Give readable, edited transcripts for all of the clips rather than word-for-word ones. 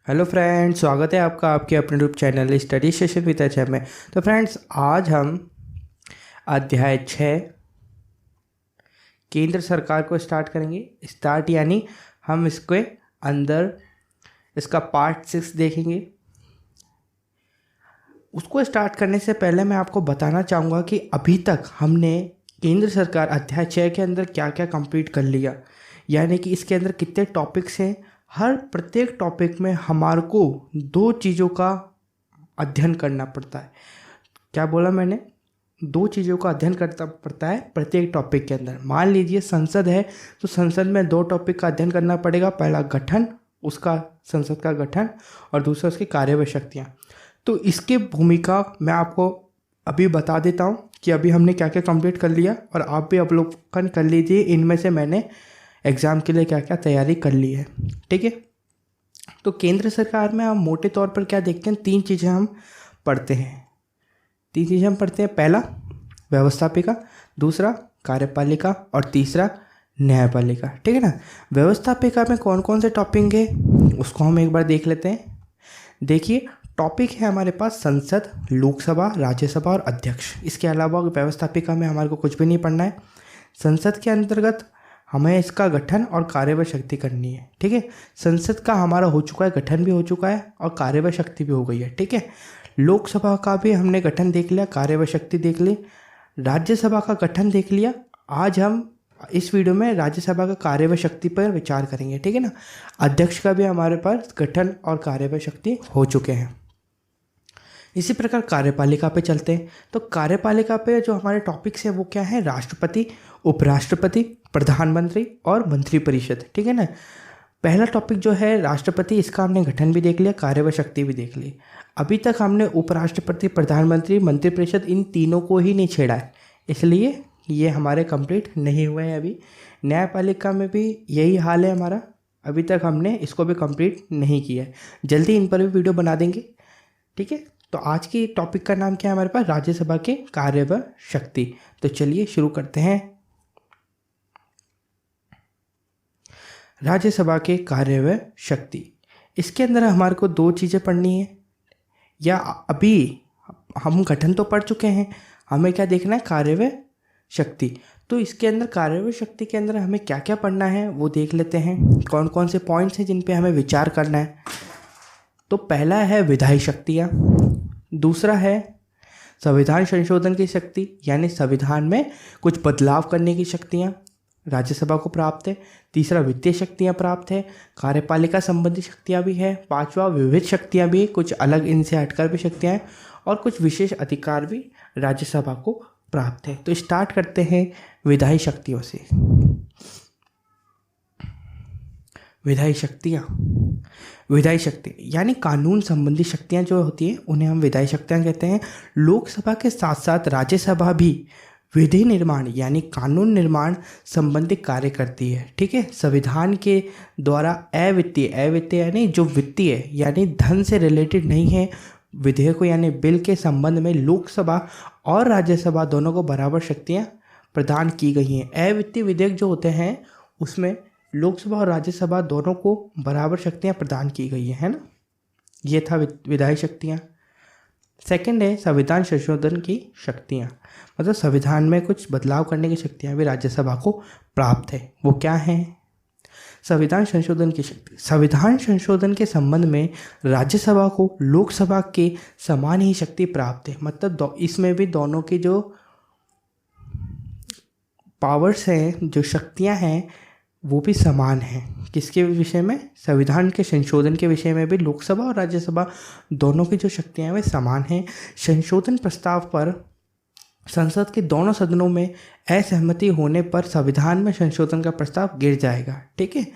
Hello friends, स्वागत है आपका आपके अपने YouTube channel study session with HM में। तो फ्रेंड्स, आज हम अध्याय 6 केंद्र सरकार को स्टार्ट करेंगे। स्टार्ट यानी हम इसके अंदर इसका पार्ट 6 देखेंगे। उसको स्टार्ट करने से पहले मैं आपको बताना चाहूँगा कि अभी तक हमने केंद्र सरकार अध्याय 6 के अंदर क्या क्या कंप्लीट कर लिया, यानी कि इसके अंदर कितने टॉपिक्स हैं। हर प्रत्येक टॉपिक में हमारे को 2 चीज़ों का अध्ययन करना पड़ता है। क्या बोला मैंने? 2 चीज़ों का अध्ययन करना पड़ता है प्रत्येक टॉपिक के अंदर। मान लीजिए संसद है तो संसद में 2 टॉपिक का अध्ययन करना पड़ेगा। पहला गठन, उसका संसद का गठन, और दूसरा उसकी कार्य व शक्तियाँ। तो इसकी भूमिका मैं आपको अभी बता देता हूँ कि अभी हमने क्या क्या कंप्लीट कर लिया, और आप भी अवलोकन कर लीजिए इनमें से मैंने एग्ज़ाम के लिए क्या क्या तैयारी कर ली है। ठीक है, तो केंद्र सरकार में हम मोटे तौर पर क्या देखते हैं, 3 चीज़ें हम पढ़ते हैं। 3 चीज़ें हम पढ़ते हैं। पहला व्यवस्थापिका, दूसरा कार्यपालिका, और तीसरा न्यायपालिका। ठीक है ना। व्यवस्थापिका में कौन कौन से टॉपिक है उसको हम एक बार देख लेते हैं। देखिए, टॉपिक है हमारे पास संसद, लोकसभा, राज्यसभा और अध्यक्ष। इसके अलावा व्यवस्थापिका में हमारे को कुछ भी नहीं पढ़ना है। संसद के अंतर्गत हमें इसका गठन और कार्य व शक्ति करनी है। ठीक है, संसद का हमारा हो चुका है, गठन भी हो चुका है और कार्य व शक्ति भी हो गई है। ठीक है, लोकसभा का भी हमने गठन देख लिया, कार्य व शक्ति देख ली, राज्यसभा का गठन देख लिया। आज हम इस वीडियो में राज्यसभा का कार्य व शक्ति पर विचार करेंगे। ठीक है ना। अध्यक्ष का भी हमारे पास गठन और कार्य व शक्ति हो चुके हैं। इसी प्रकार कार्यपालिका पे चलते हैं। तो कार्यपालिका पे जो हमारे टॉपिक्स हैं वो क्या है? राष्ट्रपति, उपराष्ट्रपति, प्रधानमंत्री और मंत्रिपरिषद। ठीक है ना। पहला टॉपिक जो है राष्ट्रपति, इसका हमने गठन भी देख लिया, कार्य व शक्ति भी देख ली। अभी तक हमने उपराष्ट्रपति, प्रधानमंत्री, मंत्रिपरिषद इन तीनों को ही नहीं छेड़ा है, इसलिए ये हमारे कंप्लीट नहीं हुए हैं अभी। न्यायपालिका में भी यही हाल है हमारा, अभी तक हमने इसको भी कंप्लीट नहीं किया है। जल्दी इन पर भी वीडियो बना देंगे। ठीक है, तो आज की टॉपिक का नाम क्या है हमारे पास? राज्यसभा के कार्य व शक्ति। तो चलिए शुरू करते हैं। राज्यसभा के कार्य व शक्ति, इसके अंदर हमारे को 2 चीज़ें पढ़नी है, या अभी हम गठन तो पढ़ चुके हैं, हमें क्या देखना है? कार्य व शक्ति। तो इसके अंदर कार्य व शक्ति के अंदर हमें क्या क्या पढ़ना है वो देख लेते हैं। कौन कौन से पॉइंट्स हैं जिन पे हमें विचार करना है। तो पहला है विधायी शक्तियाँ, दूसरा है संविधान संशोधन की शक्ति, यानी संविधान में कुछ बदलाव करने की शक्तियाँ राज्यसभा को प्राप्त है। तीसरा वित्तीय शक्तियाँ प्राप्त है। कार्यपालिका संबंधी शक्तियाँ भी है। 5वां विविध शक्तियाँ भी, कुछ अलग इनसे हटकर भी शक्तियाँ हैं, और कुछ विशेष अधिकार भी राज्यसभा को प्राप्त है। तो स्टार्ट करते हैं विधायी शक्तियों से। विधायी शक्तियाँ, विधायी शक्ति यानी कानून संबंधी शक्तियाँ जो होती हैं उन्हें हम विधायी शक्तियाँ कहते हैं। लोकसभा के साथ साथ राज्यसभा भी विधि निर्माण यानी कानून निर्माण संबंधी कार्य करती है। ठीक है, संविधान के द्वारा अवित्तीय यानी जो वित्तीय यानी धन से रिलेटेड नहीं है विधेयकों यानी बिल के संबंध में लोकसभा और राज्यसभा दोनों को बराबर शक्तियाँ प्रदान की गई हैं। अवित्तीय विधेयक जो होते हैं उसमें लोकसभा और राज्यसभा दोनों को बराबर शक्तियाँ प्रदान की गई हैं, है ना। ये था विधायी शक्तियाँ। सेकंड है संविधान संशोधन की शक्तियाँ, मतलब संविधान में कुछ बदलाव करने की शक्तियाँ भी राज्यसभा को प्राप्त है। वो क्या हैं? संविधान संशोधन की शक्ति, संविधान संशोधन के संबंध में राज्यसभा को लोकसभा के समान ही शक्ति प्राप्त है। मतलब इसमें भी दोनों की जो पावर्स हैं, जो शक्तियाँ हैं, वो भी समान हैं। किसके विषय में? संविधान के संशोधन के विषय में भी लोकसभा और राज्यसभा दोनों की जो शक्तियाँ हैं वे समान हैं। संशोधन प्रस्ताव पर संसद के दोनों सदनों में असहमति होने पर संविधान में संशोधन का प्रस्ताव गिर जाएगा। ठीक है,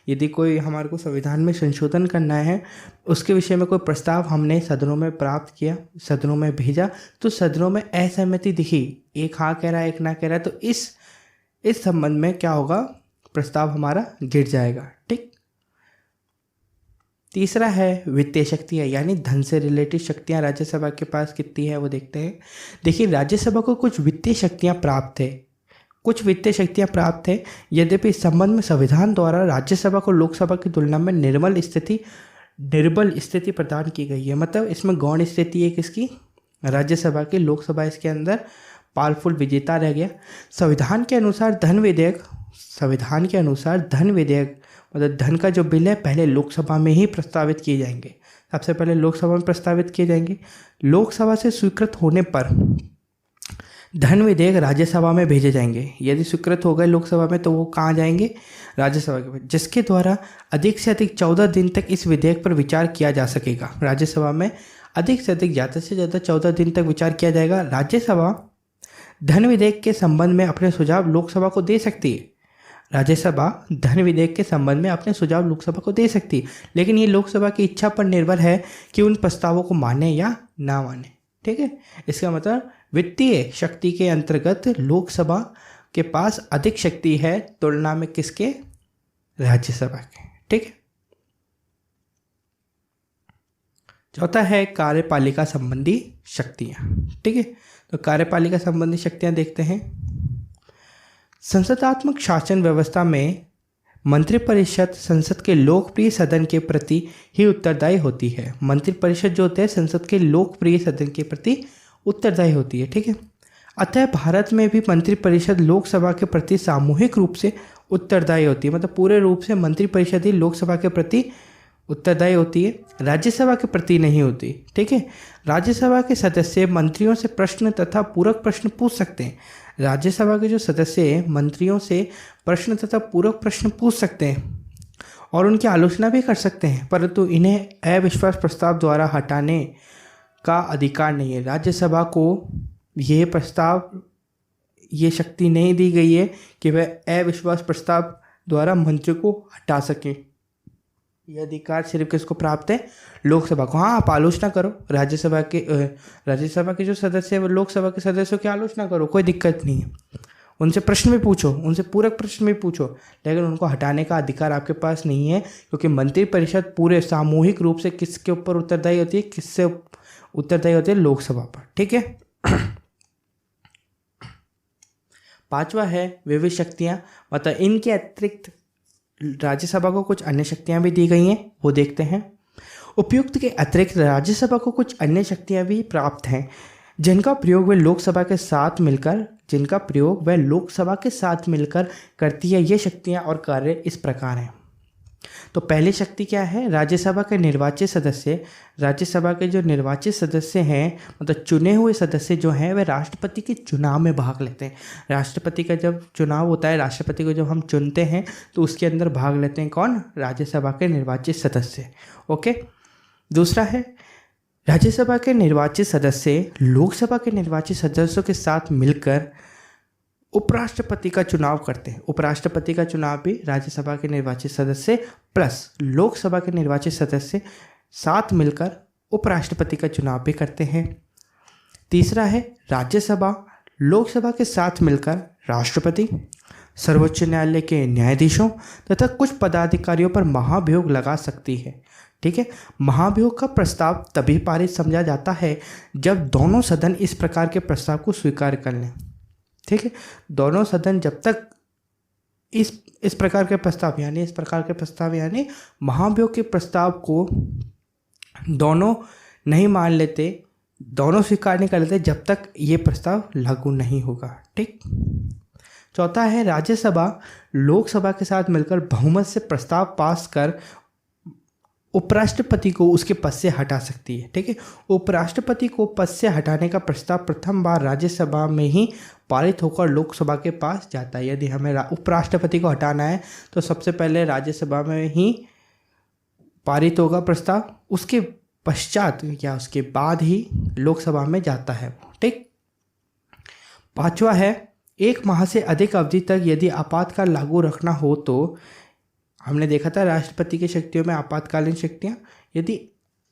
यदि कोई हमारे को संविधान में संशोधन करना है, उसके विषय में कोई प्रस्ताव हमने सदनों में प्राप्त किया, सदनों में भेजा, तो सदनों में असहमति दिखी, एक हाँ कह रहा है एक ना कह रहा है, तो इस संबंध में क्या होगा? प्रस्ताव हमारा गिर जाएगा। ठीक। तीसरा है वित्तीय शक्तियाँ यानी धन से रिलेटेड शक्तियाँ राज्यसभा के पास कितनी है वो देखते हैं। देखिए, राज्यसभा को कुछ वित्तीय शक्तियाँ प्राप्त है, कुछ वित्तीय शक्तियाँ प्राप्त है। यद्यपि इस संबंध में संविधान द्वारा राज्यसभा को लोकसभा की तुलना में निर्मल स्थिति निर्बल स्थिति प्रदान की गई है, मतलब इसमें गौण स्थिति है किसकी, राज्यसभा की। लोकसभा इसके अंदर पावरफुल विजेता रह गया। संविधान के अनुसार धन विधेयक मतलब धन का जो बिल है पहले लोकसभा में ही प्रस्तावित किए जाएंगे, सबसे पहले लोकसभा में प्रस्तावित किए जाएंगे। लोकसभा से स्वीकृत होने पर धन विधेयक राज्यसभा में भेजे जाएंगे। यदि स्वीकृत हो गए लोकसभा में तो वो कहाँ जाएंगे, राज्यसभा के पास, जिसके द्वारा अधिक से अधिक 14 दिन तक इस विधेयक पर विचार किया जा सकेगा। राज्यसभा में अधिक से अधिक, ज़्यादा से ज़्यादा 14 दिन तक विचार किया जाएगा। राज्यसभा धन विधेयक के संबंध में अपने सुझाव लोकसभा को दे सकती है। राज्यसभा धन विधेयक के संबंध में अपने सुझाव लोकसभा को दे सकती है, लेकिन ये लोकसभा की इच्छा पर निर्भर है कि उन प्रस्तावों को माने या ना माने। ठीक है, इसका मतलब वित्तीय शक्ति के अंतर्गत लोकसभा के पास अधिक शक्ति है तुलना में किसके, राज्यसभा के। ठीक है, चौथा है कार्यपालिका संबंधी शक्तियां। ठीक है, तो कार्यपालिका संबंधी शक्तियां देखते हैं। संसदात्मक शासन व्यवस्था में मंत्रिपरिषद संसद के लोकप्रिय सदन के प्रति ही उत्तरदायी होती है। मंत्रिपरिषद जो होते हैं संसद के लोकप्रिय सदन के प्रति उत्तरदायी होती है। ठीक है, अतः भारत में भी मंत्रिपरिषद लोकसभा के प्रति सामूहिक रूप से उत्तरदायी होती है, मतलब पूरे रूप से मंत्रिपरिषद ही लोकसभा के प्रति उत्तरदायी होती है, राज्यसभा के प्रति नहीं होती। ठीक है, राज्यसभा के सदस्य मंत्रियों से प्रश्न तथा पूरक प्रश्न पूछ सकते हैं। राज्यसभा के जो सदस्य हैं मंत्रियों से प्रश्न तथा पूरक प्रश्न पूछ सकते हैं और उनकी आलोचना भी कर सकते हैं, परंतु इन्हें अविश्वास प्रस्ताव द्वारा हटाने का अधिकार नहीं है। राज्यसभा को ये शक्ति नहीं दी गई है कि वह अविश्वास प्रस्ताव द्वारा मंत्री को हटा सके। यह अधिकार सिर्फ किसको प्राप्त है, लोकसभा को। हाँ, आप आलोचना करो, राज्यसभा के जो सदस्य है वो लोकसभा के सदस्यों की आलोचना करो, कोई दिक्कत नहीं है। उनसे प्रश्न भी पूछो, उनसे पूरक प्रश्न भी पूछो, लेकिन उनको हटाने का अधिकार आपके पास नहीं है, क्योंकि मंत्रिपरिषद पूरे सामूहिक रूप से किसके ऊपर उत्तरदायी होती है, किससे उत्तरदायी होती है, लोकसभा पर। ठीक है, पांचवा है विविध शक्तियां, मतलब इनके अतिरिक्त राज्यसभा को कुछ अन्य शक्तियां भी दी गई हैं, वो देखते हैं। उपयुक्त के अतिरिक्त राज्यसभा को कुछ अन्य शक्तियां भी प्राप्त हैं जिनका प्रयोग वह लोकसभा के साथ मिलकर करती है। ये शक्तियां और कार्य इस प्रकार हैं। तो पहली शक्ति क्या है, राज्यसभा के निर्वाचित सदस्य। राज्यसभा के जो निर्वाचित सदस्य हैं, मतलब चुने हुए सदस्य जो हैं, वे राष्ट्रपति के चुनाव में भाग लेते हैं। राष्ट्रपति का जब चुनाव होता है, राष्ट्रपति को जब हम चुनते हैं तो उसके अंदर भाग लेते हैं कौन, राज्यसभा के निर्वाचित सदस्य। ओके, दूसरा है राज्यसभा के निर्वाचित सदस्य लोकसभा के निर्वाचित सदस्यों के साथ मिलकर उपराष्ट्रपति का चुनाव करते हैं। उपराष्ट्रपति का चुनाव भी राज्यसभा के निर्वाचित सदस्य प्लस लोकसभा के निर्वाचित सदस्य साथ मिलकर उपराष्ट्रपति का चुनाव भी करते हैं। तीसरा है राज्यसभा लोकसभा के साथ मिलकर राष्ट्रपति, सर्वोच्च न्यायालय के न्यायाधीशों तथा कुछ पदाधिकारियों पर महाभियोग लगा सकती है। ठीक है, महाभियोग का प्रस्ताव तभी पारित समझा जाता है जब दोनों सदन इस प्रकार के प्रस्ताव को स्वीकार कर लें। ठीक है, दोनों सदन जब तक इस प्रकार के प्रस्ताव यानी महाभियोग के प्रस्ताव को दोनों नहीं मान लेते, दोनों स्वीकार नहीं कर लेते, जब तक ये प्रस्ताव लागू नहीं होगा। ठीक, चौथा है राज्यसभा लोकसभा के साथ मिलकर बहुमत से प्रस्ताव पास कर उपराष्ट्रपति को उसके पद से हटा सकती है। ठीक है, उपराष्ट्रपति को पद से हटाने का प्रस्ताव प्रथम बार राज्यसभा में ही पारित होकर लोकसभा के पास जाता है। यदि हमें उपराष्ट्रपति को हटाना है तो सबसे पहले राज्यसभा में ही पारित होगा प्रस्ताव, उसके पश्चात या उसके बाद ही लोकसभा में जाता है। ठीक, पांचवा है 1 माह से अधिक अवधि तक यदि आपातकाल लागू रखना हो तो हमने देखा था राष्ट्रपति की शक्तियों में आपातकालीन शक्तियाँ, यदि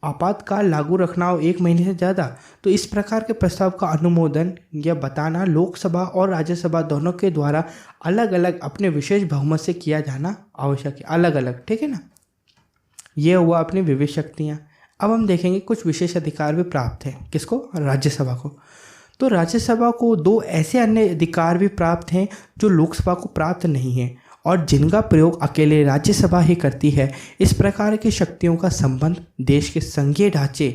आपातकाल लागू रखना हो 1 महीने से ज़्यादा तो इस प्रकार के प्रस्ताव का अनुमोदन या बताना लोकसभा और राज्यसभा दोनों के द्वारा अलग अलग अपने विशेष बहुमत से किया जाना आवश्यक है, अलग अलग। ठीक है ना, ये हुआ अपनी विविध शक्तियाँ। अब हम देखेंगे कुछ विशेष अधिकार भी प्राप्त हैं, किसको, राज्यसभा को। तो राज्यसभा को 2 ऐसे अन्य अधिकार भी प्राप्त हैं जो लोकसभा को प्राप्त नहीं है, और जिनका प्रयोग अकेले राज्यसभा ही करती है। इस प्रकार की शक्तियों का संबंध देश के संघीय ढांचे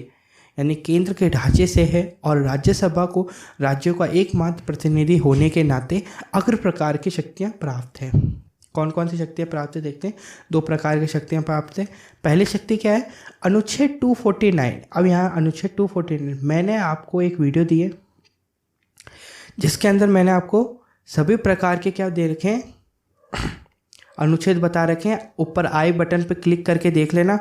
यानी केंद्र के ढांचे से है और राज्यसभा को राज्यों का एकमात्र प्रतिनिधि होने के नाते अग्र प्रकार की शक्तियां प्राप्त हैं। कौन कौन सी शक्तियां प्राप्त है देखते हैं। 2 प्रकार की शक्तियां प्राप्त है। पहली शक्ति क्या है? अनुच्छेद 249। अब यहाँ अनुच्छेद 249 मैंने आपको एक वीडियो दी है जिसके अंदर मैंने आपको सभी प्रकार के क्या दे रखे हैं, अनुच्छेद बता रखे हैं। ऊपर आई बटन पर क्लिक करके देख लेना।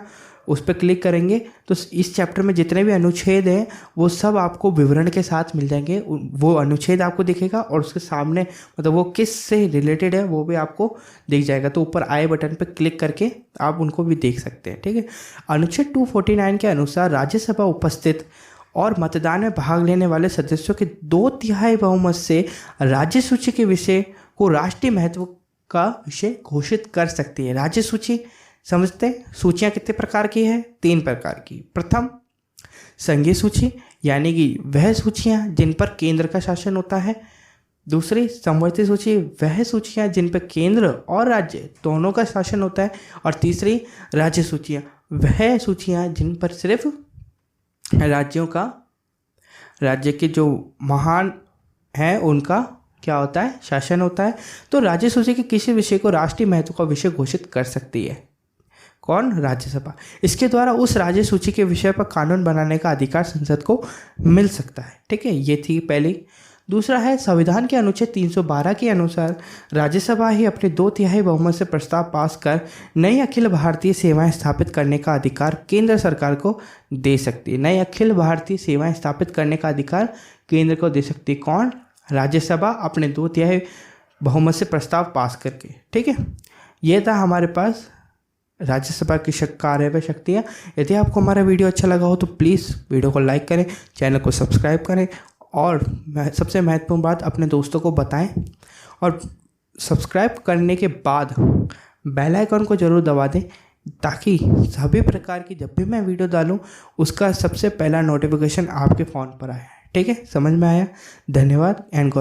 उस पर क्लिक करेंगे तो इस चैप्टर में जितने भी अनुच्छेद हैं वो सब आपको विवरण के साथ मिल जाएंगे। वो अनुच्छेद आपको दिखेगा और उसके सामने मतलब वो किस से रिलेटेड है वो भी आपको दिख जाएगा। तो ऊपर आई बटन पर क्लिक करके आप उनको भी देख सकते हैं। ठीक है। अनुच्छेद 249 के अनुसार राज्यसभा उपस्थित और मतदान में भाग लेने वाले सदस्यों के 2/3 बहुमत से राज्य सूची के विषय को राष्ट्रीय महत्व का विषय घोषित कर सकती है। राज्य सूची समझते हैं। सूचियाँ कितने प्रकार की है? 3 प्रकार की। प्रथम संघीय सूची यानी कि वह सूचियाँ जिन पर केंद्र का शासन होता है। दूसरी समवर्ती सूची, वह सूचियाँ जिन पर केंद्र और राज्य दोनों का शासन होता है। और तीसरी राज्य सूचियाँ, वह सूचियाँ जिन पर सिर्फ राज्य के जो महान हैं उनका क्या होता है? शासन होता है। तो राज्य सूची के किसी विषय को राष्ट्रीय महत्व का विषय घोषित कर सकती है। कौन? राज्यसभा। इसके द्वारा उस राज्य सूची के विषय पर कानून बनाने का अधिकार संसद को मिल सकता है। ठीक है, ये थी पहली। दूसरा है संविधान के अनुच्छेद 312 के अनुसार राज्यसभा ही अपने 2/3 बहुमत से प्रस्ताव पास कर नई अखिल भारतीय सेवाएं स्थापित करने का अधिकार केंद्र सरकार को दे सकती है। नई अखिल भारतीय सेवाएं स्थापित करने का अधिकार केंद्र को दे सकती है। कौन? राज्यसभा अपने 2/3 बहुमत से प्रस्ताव पास करके। ठीक है, ये था हमारे पास राज्यसभा की कार्य व शक्तियाँ। यदि आपको हमारा वीडियो अच्छा लगा हो तो प्लीज़ वीडियो को लाइक करें, चैनल को सब्सक्राइब करें और सबसे महत्वपूर्ण बात अपने दोस्तों को बताएं। और सब्सक्राइब करने के बाद बेल आइकन को ज़रूर दबा दें ताकि सभी प्रकार की जब भी मैं वीडियो डालूं उसका सबसे पहला नोटिफिकेशन आपके फ़ोन पर आए। ठीक है, समझ में आया? धन्यवाद एंड